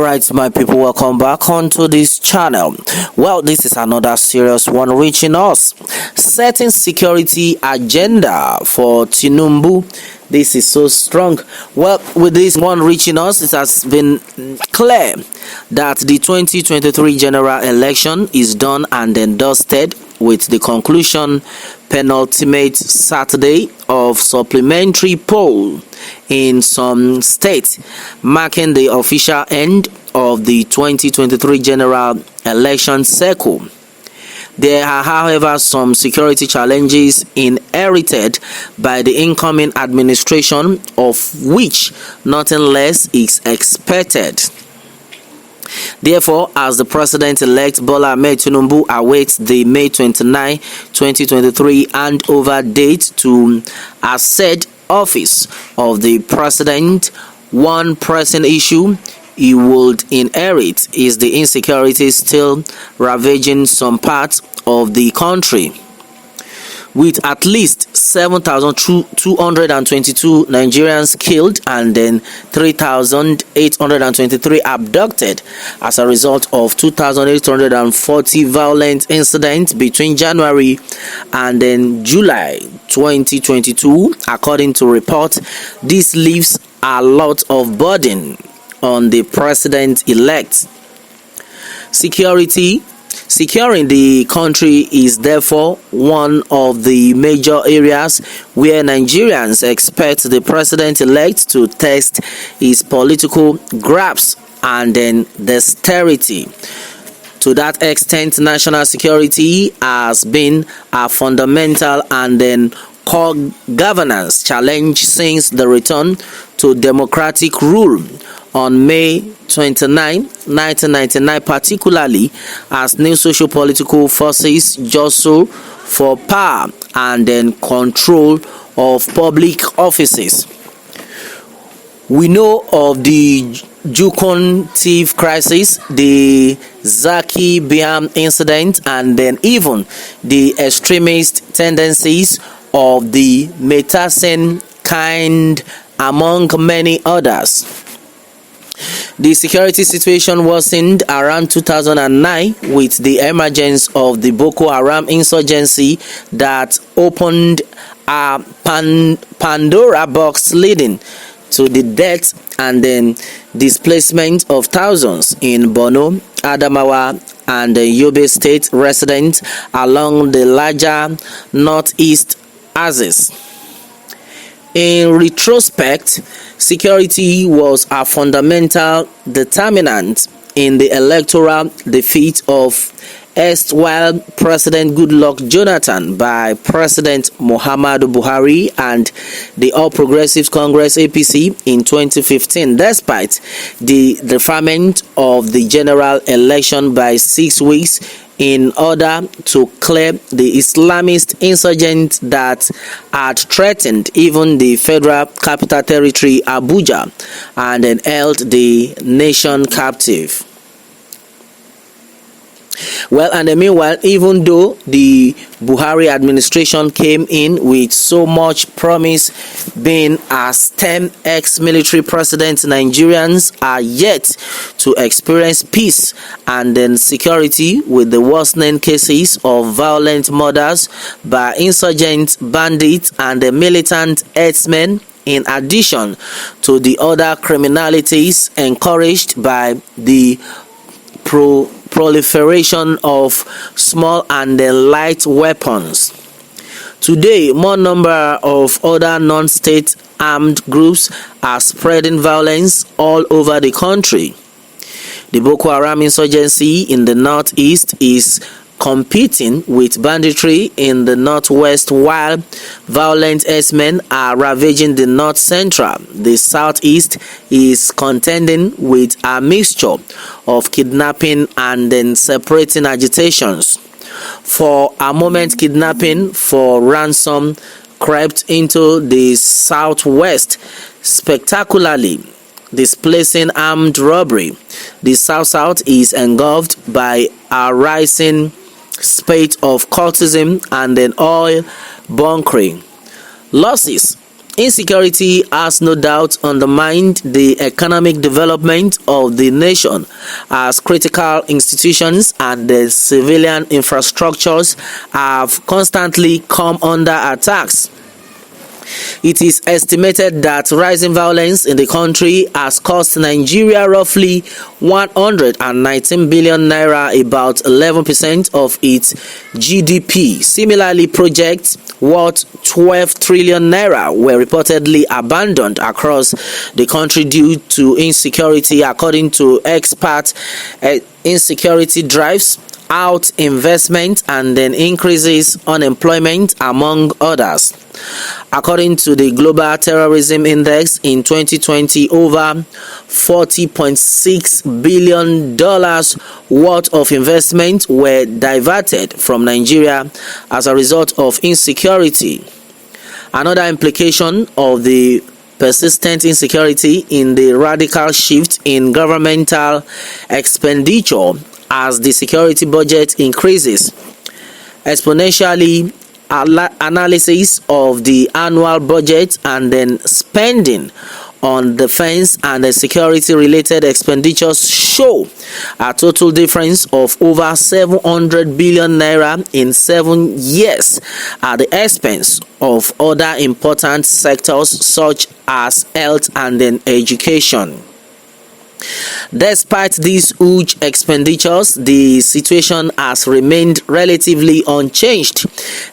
Alright, my people, welcome back onto this channel. Well, this is another serious one reaching us. Setting security agenda for Tinubu. This is so strong. Well, with this one reaching us, it has been clear that the 2023 general election is done and endorsed, with the conclusion penultimate Saturday of supplementary poll in some states, marking the official end of the 2023 general election cycle. There are, however, some security challenges inherited by the incoming administration, of which nothing less is expected. Therefore, as the President-elect Bola Ahmed Tinubu awaits the May 29, 2023 handover date to ascend office of the President, one pressing issue he would inherit is the insecurity still ravaging some parts of the country, with at least 7,222 Nigerians killed and then 3,823 abducted as a result of 2,840 violent incidents between January and then July 2022. According to reports, this leaves a lot of burden on the president-elect. Securing the country is therefore one of the major areas where Nigerians expect the president-elect to test his political grasp and then dexterity. To that extent, national security has been a fundamental and then core governance challenge since the return to democratic rule on May 29, 1999, particularly as new socio-political forces jostle for power and then control of public offices. We know of the Jukun thief crisis, the Zaki Biam incident, and then even the extremist tendencies of the Metasen kind, among many others. The security situation worsened around 2009 with the emergence of the Boko Haram insurgency that opened a Pandora box leading to the death and then displacement of thousands in Borno, Adamawa, and the Yobe state residents along the larger northeast axis. In retrospect, security was a fundamental determinant in the electoral defeat of erstwhile President Goodluck Jonathan by President Muhammadu Buhari and the All Progressives Congress (APC) in 2015, despite the deferment of the general election by 6 weeks in order to clear the Islamist insurgents that had threatened even the Federal Capital Territory, Abuja, and then held the nation captive. Well, and then meanwhile, even though the Buhari administration came in with so much promise, being a STEM ex-military president, Nigerians are yet to experience peace and then security, with the worsening cases of violent murders by insurgent bandits and the militant herdsmen, in addition to the other criminalities encouraged by the proliferation of small and light weapons. Today, more number of other non-state armed groups are spreading violence all over the country. The Boko Haram insurgency in the northeast is competing with banditry in the northwest, while violent herdsmen are ravaging the north central. The southeast is contending with a mixture of kidnapping and then separating agitations. For a moment, kidnapping for ransom crept into the southwest, spectacularly displacing armed robbery. The south is engulfed by a rising spate of cultism and then oil bunkering. Losses Insecurity has no doubt undermined the economic development of the nation, as critical institutions and the civilian infrastructures have constantly come under attacks. It is estimated that rising violence in the country has cost Nigeria roughly 119 billion naira, about 11% of its GDP. Similarly, projects worth 12 trillion naira were reportedly abandoned across the country due to insecurity, according to experts. Insecurity drives out investment and then increases unemployment, among others. According to the Global Terrorism Index in 2020, over $40.6 billion worth of investment were diverted from Nigeria as a result of insecurity. Another implication of the persistent insecurity in the radical shift in governmental expenditure as the security budget increases exponentially. Analysis of the annual budget and then spending on defense and the security related expenditures show a total difference of over 700 billion naira in 7 years at the expense of other important sectors such as health and then education. Despite these huge expenditures, the situation has remained relatively unchanged,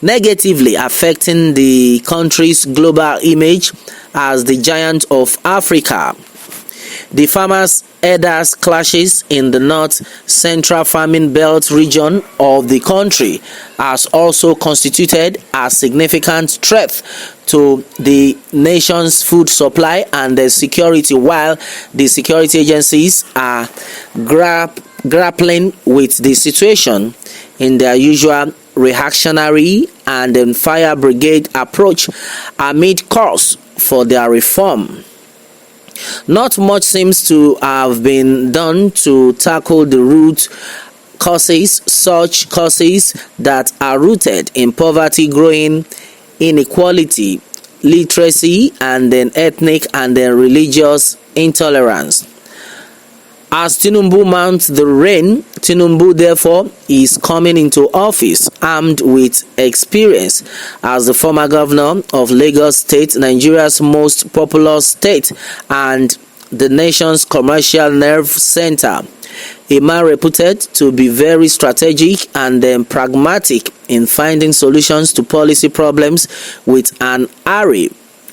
negatively affecting the country's global image as the giant of Africa. The farmers' herders clashes in the north-central farming belt region of the country has also constituted a significant threat to the nation's food supply and the security, while the security agencies are grappling with the situation in their usual reactionary and fire brigade approach amid calls for their reform. Not much seems to have been done to tackle the root causes, such causes that are rooted in poverty, growing inequality, literacy, and then ethnic and then religious intolerance. As Tinubu mounts the reign, Tinubu therefore is coming into office armed with experience as the former governor of Lagos State, Nigeria's most populous state and the nation's commercial nerve center. A man reputed to be very strategic and then pragmatic in finding solutions to policy problems, with an array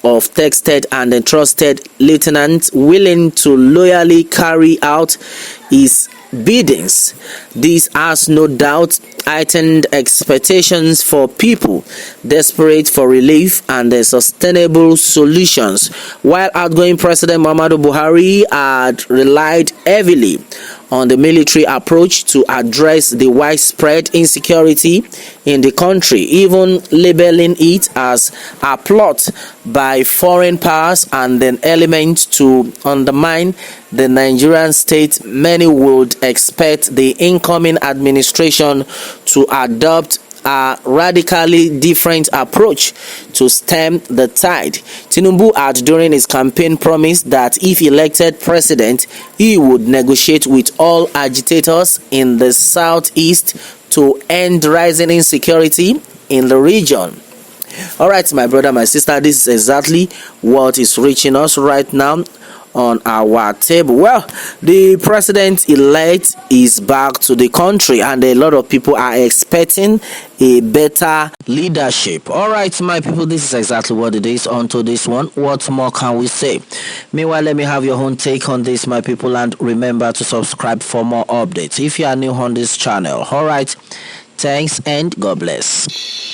of texted and trusted lieutenants willing to loyally carry out his biddings. This has no doubt heightened expectations for people desperate for relief and sustainable solutions. While outgoing President Muhammadu Buhari had relied heavily on the military approach to address the widespread insecurity in the country, even labeling it as a plot by foreign powers and then elements to undermine the Nigerian state, many would expect the incoming administration to adopt a radically different approach to stem the tide. Tinubu had during his campaign promised that if elected president, he would negotiate with all agitators in the southeast to end rising insecurity in the region. Alright, my brother, my sister, this is exactly what is reaching us right now on our table. Well, the president-elect is back to the country and a lot of people are expecting a better leadership. All right, my people, this is exactly what it is onto this one. What more can we say? Meanwhile, let me have your own take on this, my people, and remember to subscribe for more updates if you are new on this channel. All right, thanks and God bless.